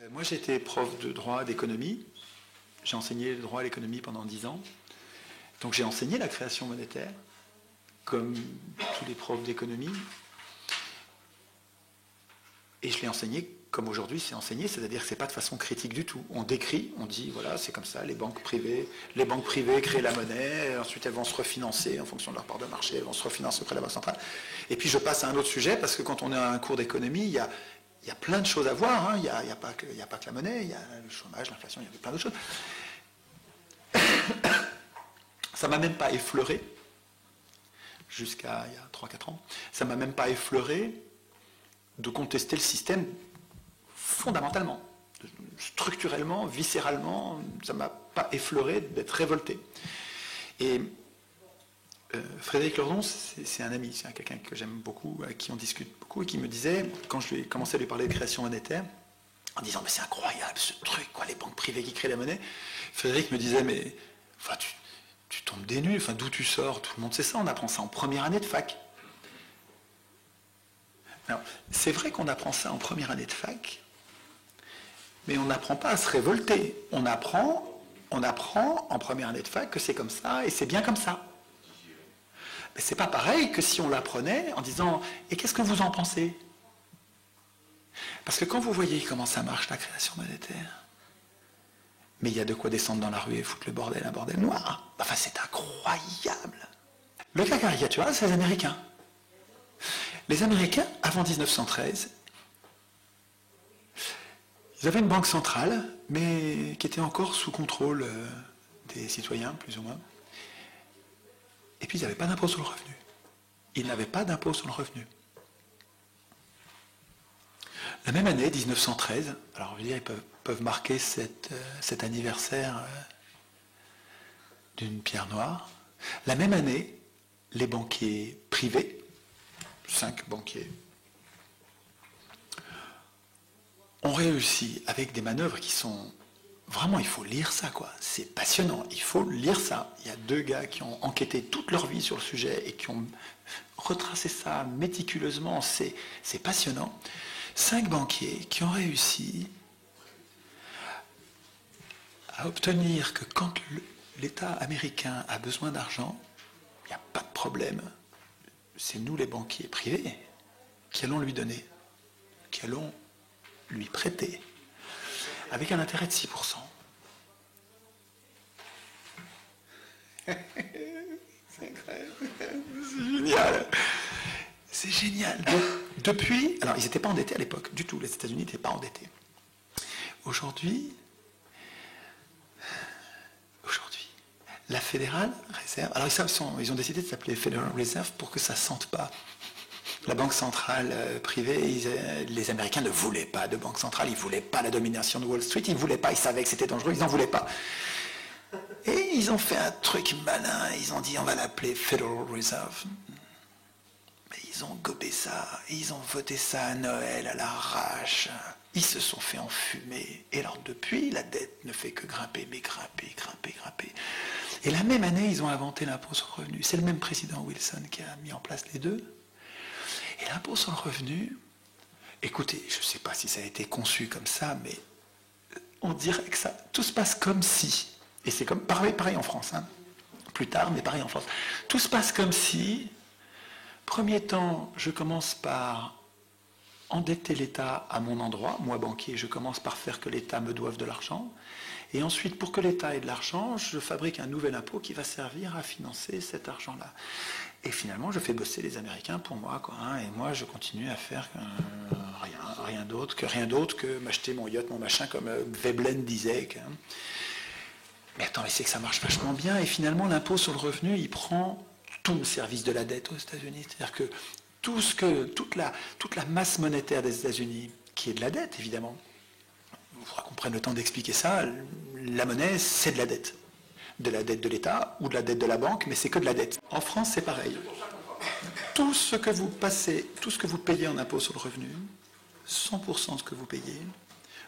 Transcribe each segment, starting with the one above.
Moi, j'étais prof de droit d'économie. J'ai enseigné le droit à l'économie pendant 10 ans. Donc j'ai enseigné la création monétaire, comme tous les profs d'économie. Et je l'ai enseigné comme aujourd'hui c'est enseigné, c'est-à-dire que ce n'est pas de façon critique du tout. On décrit, on dit, voilà, c'est comme ça, les banques privées créent la monnaie, ensuite elles vont se refinancer en fonction de leur part de marché, elles vont se refinancer auprès de la Banque centrale. Et puis je passe à un autre sujet, parce que quand on est à un cours d'économie, il y a plein de choses à voir, hein. Il n'y a pas que la monnaie, il y a le chômage, l'inflation, il y a plein d'autres choses. Ça ne m'a même pas effleuré, jusqu'à il y a 3-4 ans, ça ne m'a même pas effleuré de contester le système fondamentalement, structurellement, viscéralement, ça ne m'a pas effleuré d'être révolté. Et Frédéric Lordon, c'est un ami, c'est quelqu'un que j'aime beaucoup, avec qui on discute beaucoup, et qui me disait, quand je lui ai commencé à lui parler de création monétaire, en disant, mais c'est incroyable ce truc, quoi, les banques privées qui créent la monnaie, Frédéric me disait, mais enfin, tu tombes des nues, enfin, d'où tu sors, tout le monde sait ça, on apprend ça en première année de fac. Alors, c'est vrai qu'on apprend ça en première année de fac, mais on n'apprend pas à se révolter. On apprend en première année de fac que c'est comme ça et c'est bien comme ça. Mais c'est pas pareil que si on l'apprenait en disant « Et qu'est-ce que vous en pensez ?» Parce que quand vous voyez comment ça marche la création monétaire, mais il y a de quoi descendre dans la rue et foutre le bordel, un bordel noir. Enfin, c'est incroyable. Le cas caricatural, c'est les Américains. Les Américains, avant 1913, ils avaient une banque centrale, mais qui était encore sous contrôle des citoyens, plus ou moins. Et puis, ils n'avaient pas d'impôt sur le revenu. Ils n'avaient pas d'impôt sur le revenu. La même année, 1913, alors je veux dire, ils peuvent marquer cet anniversaire d'une pierre noire. La même année, les banquiers privés, 5 banquiers, ont réussi avec des manœuvres qui sont... Vraiment, il faut lire ça, quoi. C'est passionnant, il faut lire ça. Il y a 2 gars qui ont enquêté toute leur vie sur le sujet et qui ont retracé ça méticuleusement. C'est passionnant. 5 banquiers qui ont réussi à obtenir que quand l'État américain a besoin d'argent, il n'y a pas de problème. C'est nous, les banquiers privés, qui allons lui donner, qui allons lui prêter, avec un intérêt de 6%. C'est incroyable. C'est génial. C'est génial. Donc, depuis, alors ils n'étaient pas endettés à l'époque, du tout. Les États-Unis n'étaient pas endettés. Aujourd'hui, la Fédérale Réserve, alors ils ont décidé de s'appeler Federal Reserve pour que ça ne sente pas. La banque centrale privée, les Américains ne voulaient pas de banque centrale, ils ne voulaient pas la domination de Wall Street, ils ne voulaient pas, ils savaient que c'était dangereux, ils n'en voulaient pas. Et ils ont fait un truc malin, ils ont dit on va l'appeler Federal Reserve. Mais ils ont gobé ça, ils ont voté ça à Noël à l'arrache, ils se sont fait enfumer. Et alors depuis, la dette ne fait que grimper, mais grimper. Et la même année, ils ont inventé l'impôt sur le revenu. C'est le même président Wilson qui a mis en place les deux. Et l'impôt sur le revenu, écoutez, je ne sais pas si ça a été conçu comme ça, mais on dirait que ça, tout se passe comme si, et c'est comme pareil en France, hein, plus tard, mais pareil en France, tout se passe comme si, premier temps, je commence par endetter l'État à mon endroit, moi banquier, je commence par faire que l'État me doive de l'argent, et ensuite, pour que l'État ait de l'argent, je fabrique un nouvel impôt qui va servir à financer cet argent-là. Et finalement, je fais bosser les Américains pour moi, quoi, hein, et moi, je continue à faire rien d'autre que m'acheter mon yacht, mon machin, comme Veblen disait. Mais attends, mais c'est que ça marche vachement bien, et finalement, l'impôt sur le revenu, il prend tout le service de la dette aux États-Unis. C'est-à-dire que toute la masse monétaire des États-Unis, qui est de la dette, évidemment, il faudra qu'on prenne le temps d'expliquer ça, la monnaie, c'est de la dette. De la dette de l'État ou de la dette de la banque, mais c'est que de la dette. En France, c'est pareil. Tout ce que vous payez en impôt sur le revenu, 100% de ce que vous payez,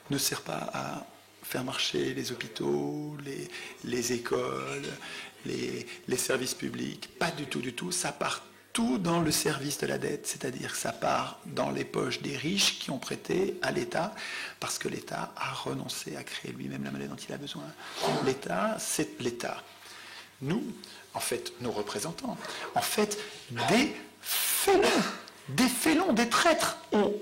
ne sert pas à faire marcher les hôpitaux, les écoles, les services publics, pas du tout. Ça part tout dans le service de la dette, c'est-à-dire que ça part dans les poches des riches qui ont prêté à l'État, parce que l'État a renoncé à créer lui-même la monnaie dont il a besoin. L'État, c'est l'État. Nous, en fait, nos représentants, en fait, des félons, des traîtres ont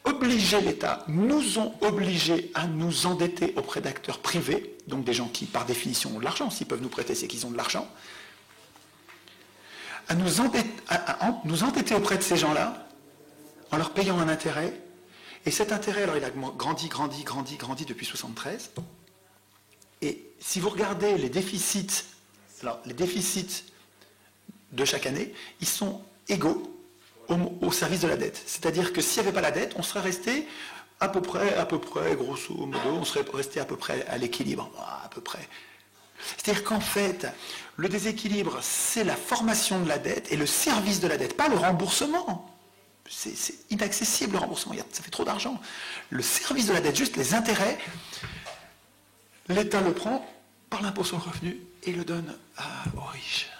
obligé l'État, nous ont obligés à nous endetter auprès d'acteurs privés, donc des gens qui, par définition, ont de l'argent. S'ils peuvent nous prêter, c'est qu'ils ont de l'argent. À nous endetter auprès de ces gens-là, en leur payant un intérêt. Et cet intérêt, alors il a grandi depuis 1973. Et si vous regardez les déficits, alors les déficits de chaque année, ils sont égaux au service de la dette. C'est-à-dire que s'il n'y avait pas la dette, on serait resté à peu près, grosso modo, on serait resté à peu près à l'équilibre, à peu près. C'est-à-dire qu'en fait, le déséquilibre, c'est la formation de la dette et le service de la dette, pas le remboursement. C'est inaccessible le remboursement, ça fait trop d'argent. Le service de la dette, juste les intérêts, l'État le prend par l'impôt sur le revenu et le donne aux riches.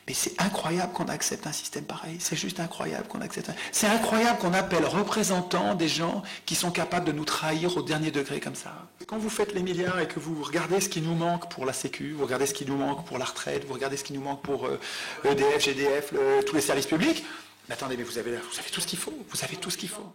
Mais c'est incroyable qu'on accepte un système pareil. C'est juste incroyable qu'on accepte. C'est incroyable qu'on appelle représentants des gens qui sont capables de nous trahir au dernier degré comme ça. Quand vous faites les milliards et que vous regardez ce qui nous manque pour la Sécu, vous regardez ce qui nous manque pour la retraite, vous regardez ce qui nous manque pour EDF, GDF, tous les services publics, mais attendez, mais vous avez tout ce qu'il faut. Vous avez tout ce qu'il faut.